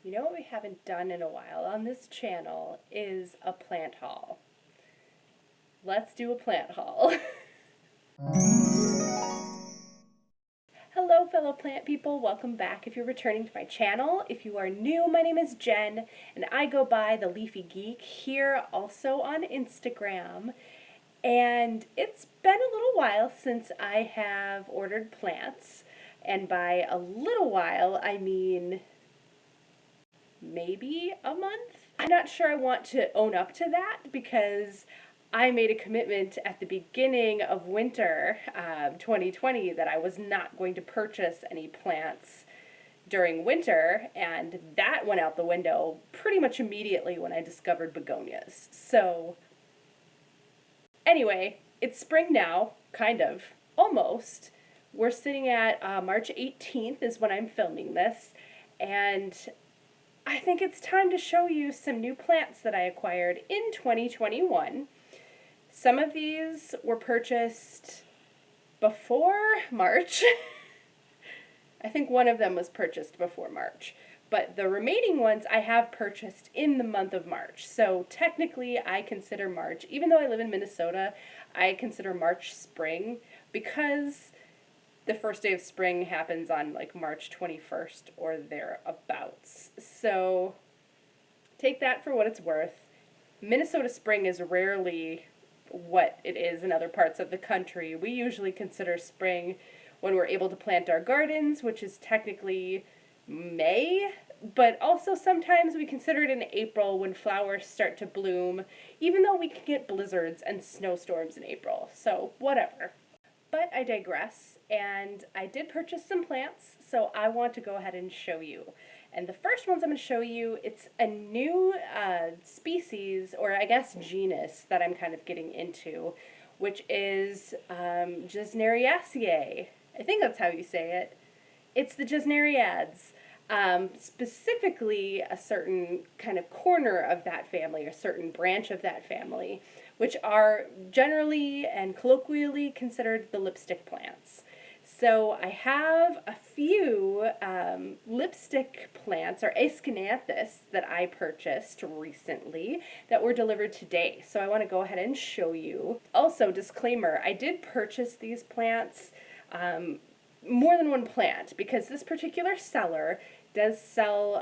You know what we haven't done in a while on this channel is a plant haul. Let's do a plant haul. Hello fellow plant people, welcome back if you're returning to my channel. If you are new, my name is Jen and I go by the Leafy Geek here also on Instagram. And it's been a little while since I have ordered plants, and by a little while I mean maybe a month. I'm not sure I want to own up to that because I made a commitment at the beginning of winter 2020 that I was not going to purchase any plants during winter, and that went out the window pretty much immediately when I discovered begonias. So, anyway, it's spring now, kind of, almost. We're sitting at March 18th is when I'm filming this, and I think it's time to show you some new plants that I acquired in 2021. Some of these were purchased before March. I think one of them was purchased before March, but the remaining ones I have purchased in the month of March. So technically I consider March, even though I live in Minnesota, I consider March spring because the first day of spring happens on like March 21st or thereabouts. So take that for what it's worth. Minnesota spring is rarely what it is in other parts of the country. We usually consider spring when we're able to plant our gardens, which is technically May, but also sometimes we consider it in April when flowers start to bloom, even though we can get blizzards and snowstorms in April. So whatever. But I digress, and I did purchase some plants, so I want to go ahead and show you. And the first ones I'm going to show you, it's a new species, or I guess genus, that I'm kind of getting into, which is Gesneriaceae. I think that's how you say it. It's the Gesneriads. Specifically a certain kind of corner of that family, a certain branch of that family, which are generally and colloquially considered the lipstick plants. So I have a few lipstick plants, or Aescunanthus, that I purchased recently that were delivered today. So I want to go ahead and show you. Also, disclaimer, I did purchase these plants more than one plant because this particular seller does sell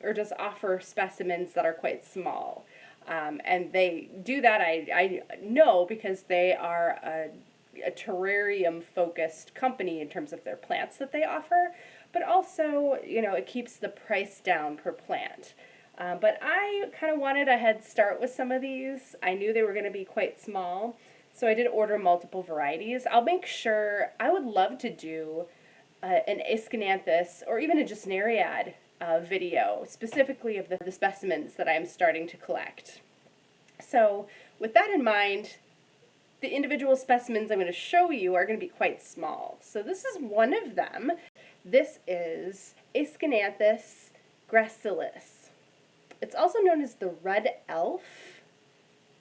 or does offer specimens that are quite small. And they do that, I know, because they are a terrarium focused company in terms of their plants that they offer, but also, you know, it keeps the price down per plant. But I kind of wanted a head start with some of these. I knew they were going to be quite small, so I did order multiple varieties. I'll make sure, I would love to do an Aescunanthus or even a Gesneriad video, specifically of the specimens that I'm starting to collect. So with that in mind, the individual specimens I'm going to show you are going to be quite small. So this is one of them. This is Aescunanthus gracilis. It's also known as the red elf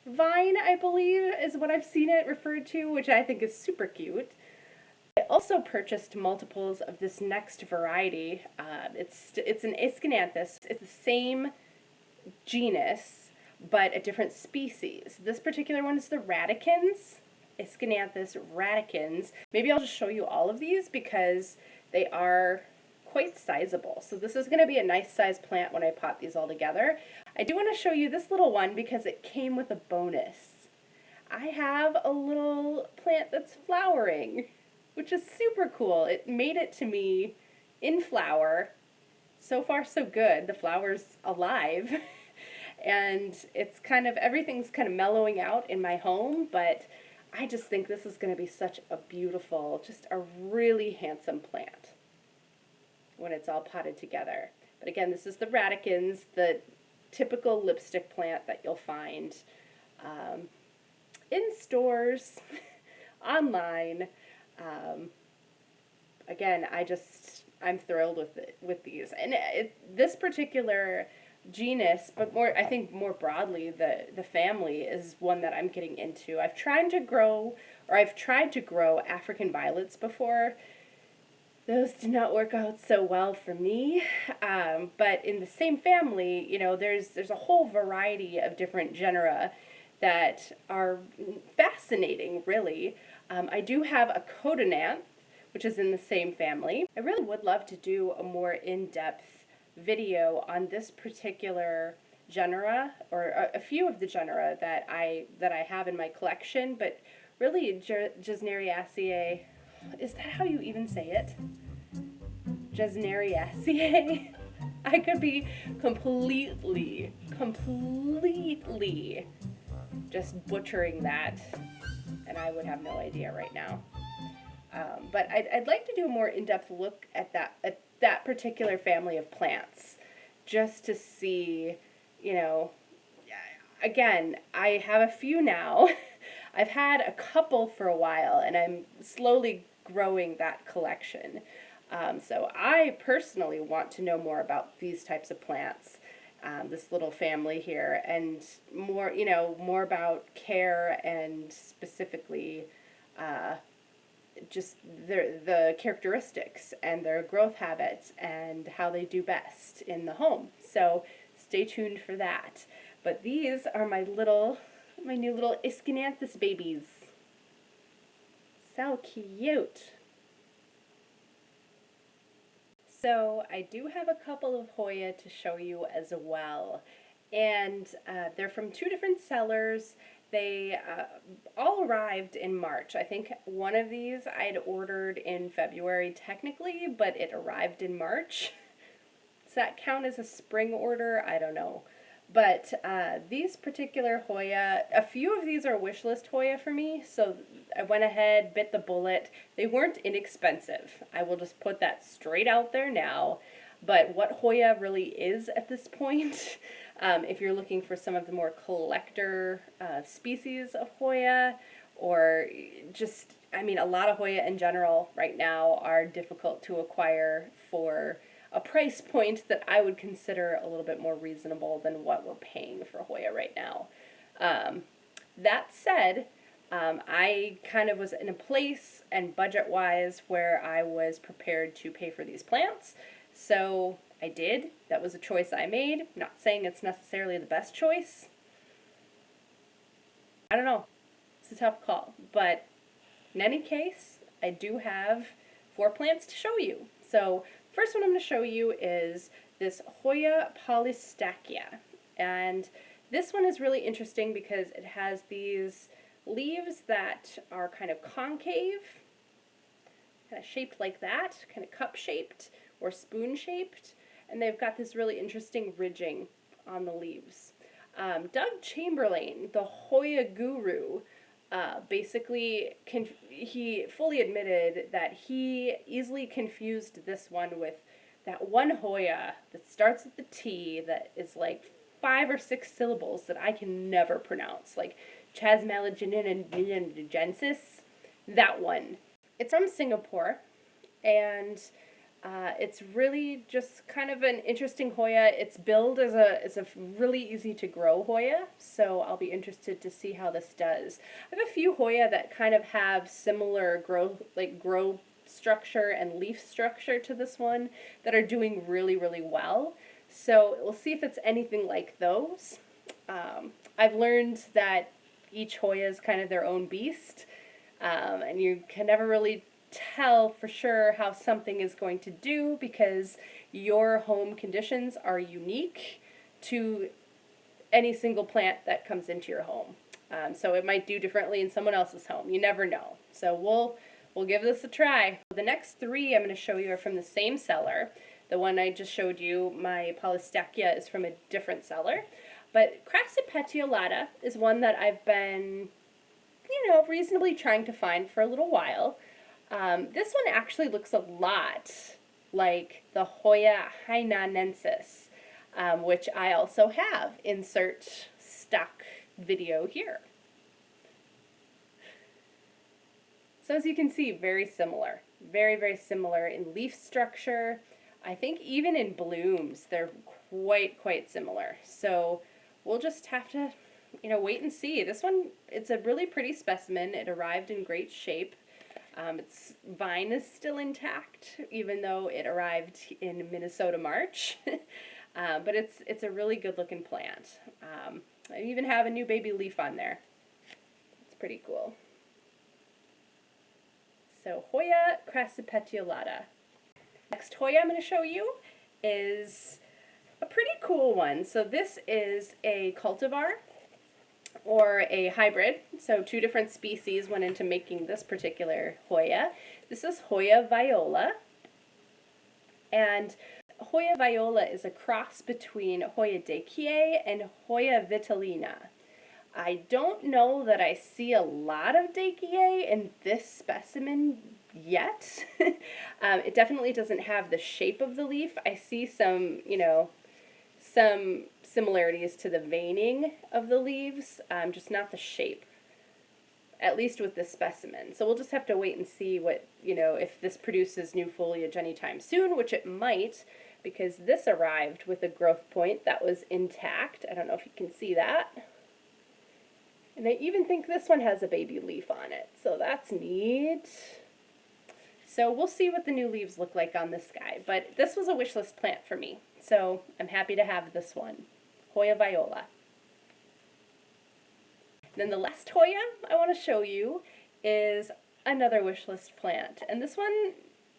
vine, I believe, is what I've seen it referred to, which I think is super cute. I also purchased multiples of this next variety. It's an Aescunanthus. It's the same genus, but a different species. This particular one is the radicans, Aescunanthus radicans. Maybe I'll just show you all of these because they are quite sizable. So this is going to be a nice size plant when I pot these all together. I do want to show you this little one because it came with a bonus. I have a little plant that's flowering, which is super cool. It made it to me in flower. So far so good. The flower's alive. And it's kind of, everything's kind of mellowing out in my home, but I just think this is going to be such a beautiful, just a really handsome plant when it's all potted together. But again, this is the radicans, the typical lipstick plant that you'll find in stores, online. Again, I'm thrilled with these. And this particular genus, but I think more broadly, the family is one that I'm getting into. I've tried to grow African violets before. those did not work out so well for me. But in the same family, you know, there's a whole variety of different genera that are fascinating, really. I do have a codonanth, which is in the same family. I really would love to do a more in-depth video on this particular genera, or a few of the genera that I have in my collection, but really Gesneriaceae, is that how you even say it? Gesneriaceae? I could be completely just butchering that, and I would have no idea right now. But I'd like to do a more in-depth look at that particular family of plants, just to see, you know, again, I have a few now. I've had a couple for a while, and I'm slowly growing that collection. So I personally want to know more about these types of plants, this little family here, and more, you know, more about care and specifically just the characteristics and their growth habits and how they do best in the home. So stay tuned for that. But these are my new little Ischinanthus babies. So cute. So I do have a couple of Hoya to show you as well. And they're from two different sellers. They all arrived in March. I think one of these I'd ordered in February technically, but it arrived in March. Does that count as a spring order? I don't know. But these particular Hoya, a few of these are wish list Hoya for me, so I went ahead, bit the bullet. They weren't inexpensive. I will just put that straight out there now. But what Hoya really is at this point, if you're looking for some of the more collector species of Hoya, or just, I mean, a lot of Hoya in general right now are difficult to acquire for a price point that I would consider a little bit more reasonable than what we're paying for Hoya right now. That said, I kind of was in a place and budget-wise where I was prepared to pay for these plants, so I did. That was a choice I made. Not saying it's necessarily the best choice. I don't know. It's a tough call, but in any case, I do have 4 plants to show you. So first one I'm going to show you is this Hoya polystachya, and this one is really interesting because it has these leaves that are kind of concave, kind of shaped like that, kind of cup-shaped or spoon-shaped, and they've got this really interesting ridging on the leaves. Doug Chamberlain, the Hoya guru, basically, he fully admitted that he easily confused this one with that one Hoya that starts with the T that is like 5 or 6 syllables that I can never pronounce, like Chasmalageninensis, that one. It's from Singapore, and it's really just kind of an interesting Hoya. Its build is a really easy to grow Hoya, so I'll be interested to see how this does. I have a few Hoya that kind of have similar grow structure and leaf structure to this one that are doing really, really well. So we'll see if it's anything like those. I've learned that each Hoya is kind of their own beast, and you can never really tell for sure how something is going to do because your home conditions are unique to any single plant that comes into your home. So it might do differently in someone else's home. You never know. So we'll give this a try. The next 3 I'm going to show you are from the same seller. The one I just showed you, my polystachya, is from a different seller. But Crassipetiolata is one that I've been, reasonably trying to find for a little while. This one actually looks a lot like the Hoya hainanensis, which I also have. Insert stock video here. So as you can see, very similar. Very, very similar in leaf structure. I think even in blooms, they're quite similar. So we'll just have to, wait and see. This one, it's a really pretty specimen. It arrived in great shape. Its vine is still intact, even though it arrived in Minnesota March. But it's a really good looking plant. I even have a new baby leaf on there. It's pretty cool. So Hoya crassipetiolata. Next Hoya I'm going to show you is a pretty cool one. So this is a cultivar, or a hybrid. So two different species went into making this particular Hoya. This is Hoya viola. And Hoya viola is a cross between Hoya daykiei and Hoya vitellina. I don't know that I see a lot of daykiei in this specimen yet. It definitely doesn't have the shape of the leaf. I see some, some similarities to the veining of the leaves, just not the shape, at least with this specimen. So we'll just have to wait and see what, if this produces new foliage anytime soon, which it might, because this arrived with a growth point that was intact. I don't know if you can see that. And I even think this one has a baby leaf on it, so that's neat. So we'll see what the new leaves look like on this guy, but this was a wish list plant for me, so I'm happy to have this one, Hoya viola. Then the last Hoya I want to show you is another wish list plant, and this one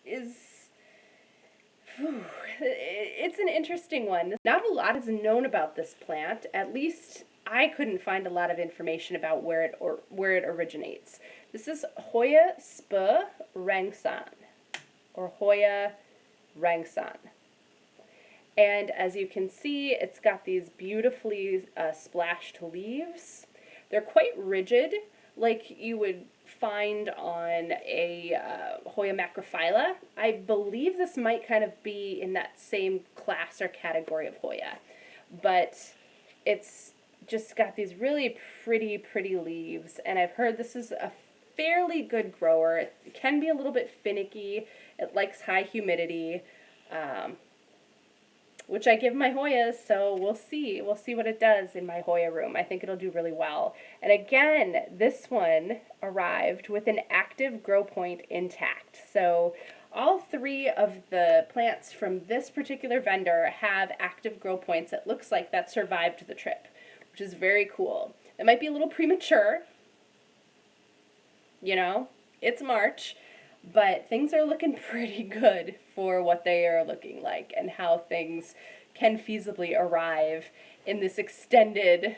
is, it's an interesting one. Not a lot is known about this plant, at least I couldn't find a lot of information about where it originates. This is Hoya sp rangsan, or Hoya rangsan. And as you can see, it's got these beautifully splashed leaves. They're quite rigid, like you would find on a Hoya macrophylla. I believe this might kind of be in that same class or category of Hoya, but it's just got these really pretty leaves, and I've heard this is a fairly good grower. It can be a little bit finicky. It likes high humidity, which I give my Hoyas, so we'll see. We'll see what it does in my Hoya room. I think it'll do really well. And again, this one arrived with an active grow point intact. So all three of the plants from this particular vendor have active grow points, it looks like, that survived the trip, which is very cool. It might be a little premature, it's March, but things are looking pretty good for what they are looking like and how things can feasibly arrive in this extended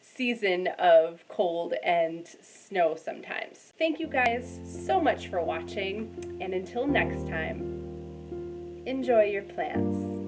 season of cold and snow sometimes. Thank you guys so much for watching, and until next time, enjoy your plants.